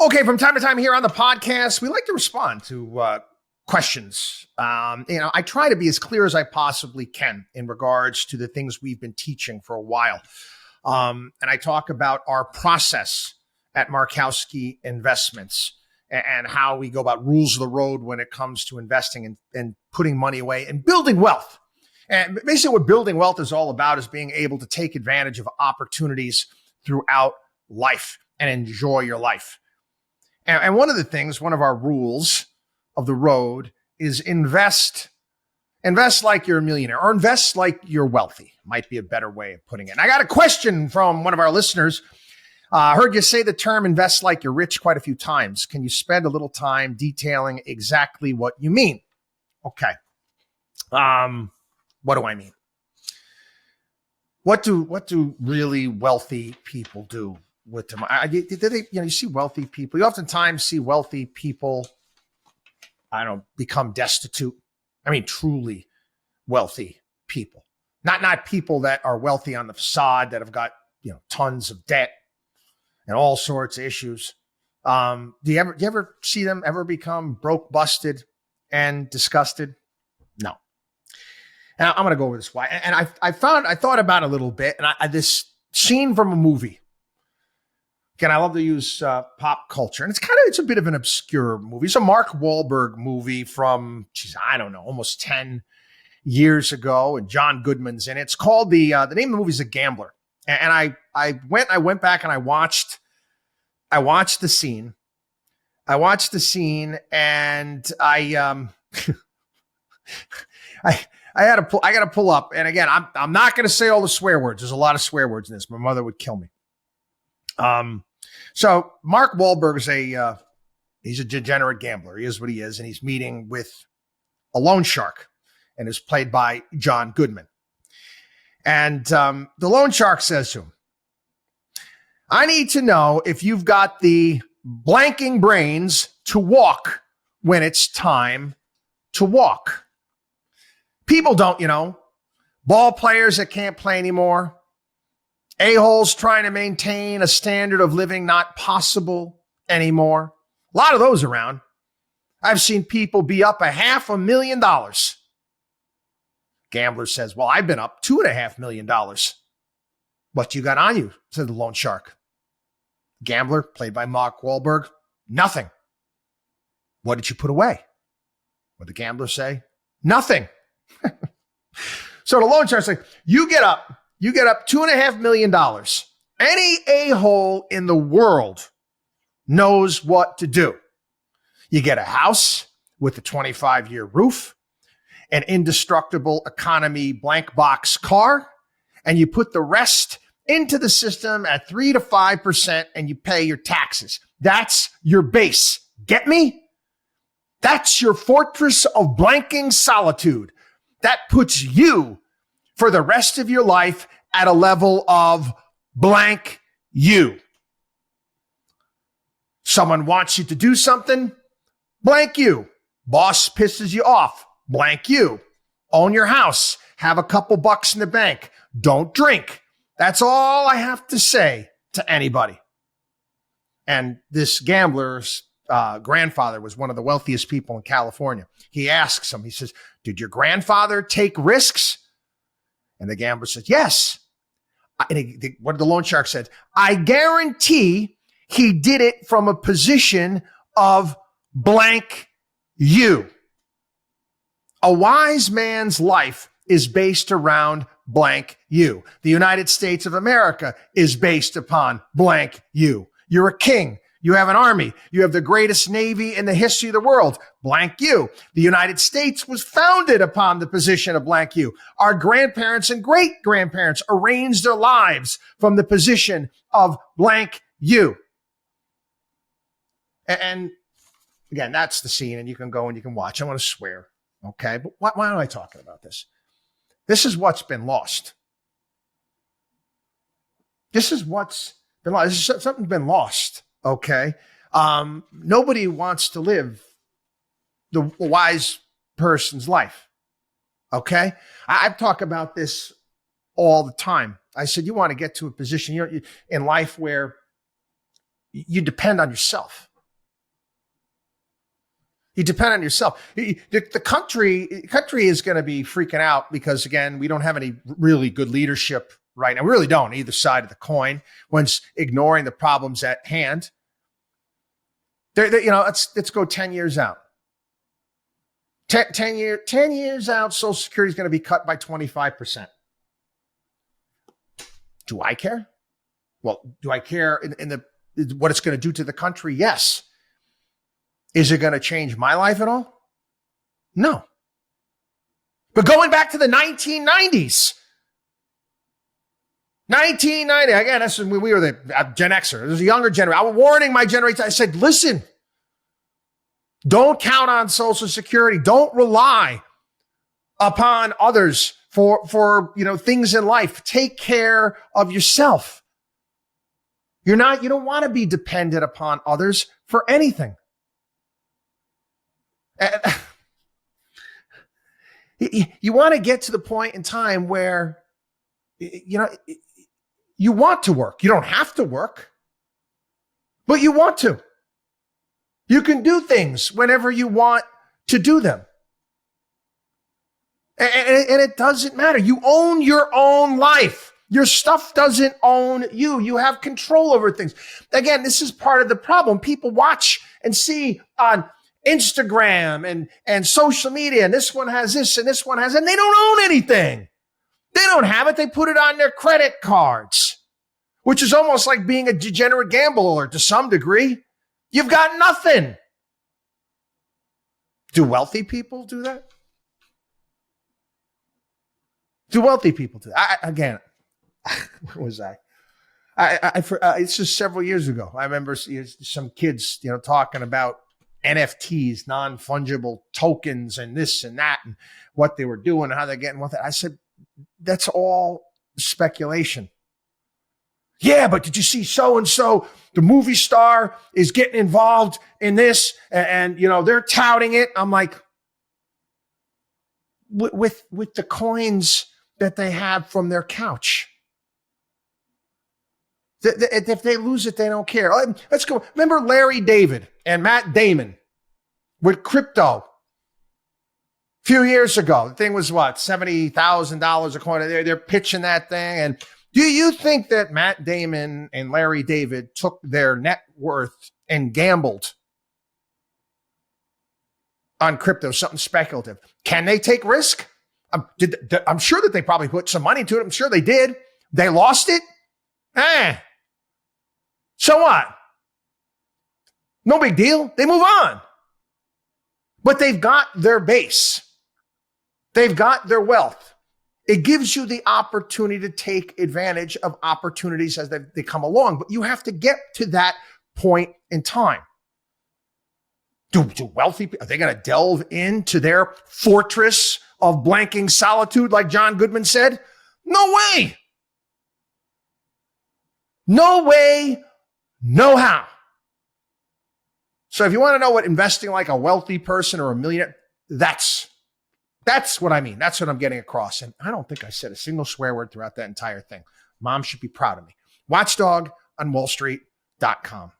Okay, from time to time here on the podcast, we like to respond to questions. I try to be as clear as I possibly can in regards to the things we've been teaching for a while. And I talk about our process at Markowski Investments and how we go about rules of the road when it comes to investing and putting money away and building wealth. And basically what building wealth is all about is being able to take advantage of opportunities throughout life and enjoy your life. And one of the things, one of our rules of the road is invest like you're a millionaire, or invest like you're wealthy, might be a better way of putting it. And I got a question from one of our listeners. Heard you say the term invest like you're rich quite a few times. Can you spend a little time detailing exactly what you mean? Okay. What do I mean? What do really wealthy people do with them? You see wealthy people. You oftentimes see wealthy people, become destitute. I mean, truly wealthy people, not people that are wealthy on the facade that have got, tons of debt and all sorts of issues. Do you ever see them ever become broke, busted, and disgusted? No. And I'm going to go over this why. And I thought about it a little bit, and this scene from a movie. Again, I love to use pop culture, and it's a bit of an obscure movie. It's a Mark Wahlberg movie from, almost 10 years ago, and John Goodman's in it. It's called the name of the movie is The Gambler. And I went back and I watched the scene. And I got to pull up. And again, I'm not going to say all the swear words. There's a lot of swear words in this. My mother would kill me. So Mark Wahlberg is he's a degenerate gambler. He is what he is. And he's meeting with a loan shark, and is played by John Goodman. And, the loan shark says to him, I need to know if you've got the blanking brains to walk when it's time to walk. People don't, ball players that can't play anymore, a-holes trying to maintain a standard of living not possible anymore. A lot of those around. I've seen people be up $500,000. Gambler says, well, I've been up $2.5 million. What you got on you? Said the loan shark. Gambler, played by Mark Wahlberg, nothing. What did you put away? What did the gambler say? Nothing. So the loan shark's like, you get up $2.5 million. Any a-hole in the world knows what to do. You get a house with a 25-year roof, an indestructible economy blank box car, and you put the rest into the system at 3 to 5%, and you pay your taxes. That's your base. Get me? That's your fortress of blanking solitude. That puts you for the rest of your life at a level of blank you. Someone wants you to do something, blank you. Boss pisses you off, blank you. Own your house, have a couple bucks in the bank, don't drink. That's all I have to say to anybody. And this gambler's grandfather was one of the wealthiest people in California. He asks him, he says, did your grandfather take risks? And the gambler says, yes. What the loan shark said, I guarantee he did it from a position of blank you. A wise man's life is based around blank you. The United States of America is based upon blank you. You're a king. You have an army. You have the greatest navy in the history of the world. Blank you. The United States was founded upon the position of blank you. Our grandparents and great-grandparents arranged their lives from the position of blank you. And again, that's the scene, and you can go and you can watch. I want to swear, okay? But why am I talking about this? This is what's been lost. This is what's been lost. This is something's been lost. Okay. Nobody wants to live the wise person's life. Okay. I talk about this all the time. I said, you want to get to a position in life where you depend on yourself. You depend on yourself. The country is going to be freaking out because, again, we don't have any really good leadership right now. We really don't, either side of the coin, one's ignoring the problems at hand. Let's go 10 years out. 10 years out, Social Security is going to be cut by 25%. Do I care? Well, do I care in what it's going to do to the country? Yes. Is it going to change my life at all? No. But going back to the 1990s, 1990, again, that's when we were the Gen Xer. There's a younger generation. I was warning my generation. I said, listen, don't count on Social Security. Don't rely upon others for things in life. Take care of yourself. You don't want to be dependent upon others for anything. You want to get to the point in time where, you want to work. You don't have to work, but you want to. You can do things whenever you want to do them. And it doesn't matter. You own your own life. Your stuff doesn't own you. You have control over things. Again, this is part of the problem. People watch and see on Instagram and social media, and this one has this and this one has, and they don't own anything. They don't have it. They put it on their credit cards, which is almost like being a degenerate gambler to some degree. You've got nothing. Do wealthy people do that? Do wealthy people do that? Again, where was I? It's just several years ago. I remember some kids, talking about NFTs, non-fungible tokens, and this and that, and what they were doing, and how they're getting with it. I said, that's all speculation. Yeah, but did you see so-and-so, the movie star, is getting involved in this, and they're touting it. I'm like, with the coins that they have from their couch. If they lose it, they don't care. Let's go. Remember Larry David and Matt Damon with crypto a few years ago? The thing was what, $70,000 a coin? They're pitching that thing. And do you think that Matt Damon and Larry David took their net worth and gambled on crypto, something speculative? Can they take risk? I'm sure that they probably put some money into it. I'm sure they did. They lost it. So what? No big deal. They move on. But they've got their base. They've got their wealth. It gives you the opportunity to take advantage of opportunities as they come along. But you have to get to that point in time. Do wealthy people, are they going to delve into their fortress of blanking solitude like John Goodman said? No way. No way. No how. So if you want to know what investing like a wealthy person or a millionaire, that's what I mean. That's what I'm getting across. And I don't think I said a single swear word throughout that entire thing. Mom should be proud of me. WatchDog on WallStreet.com.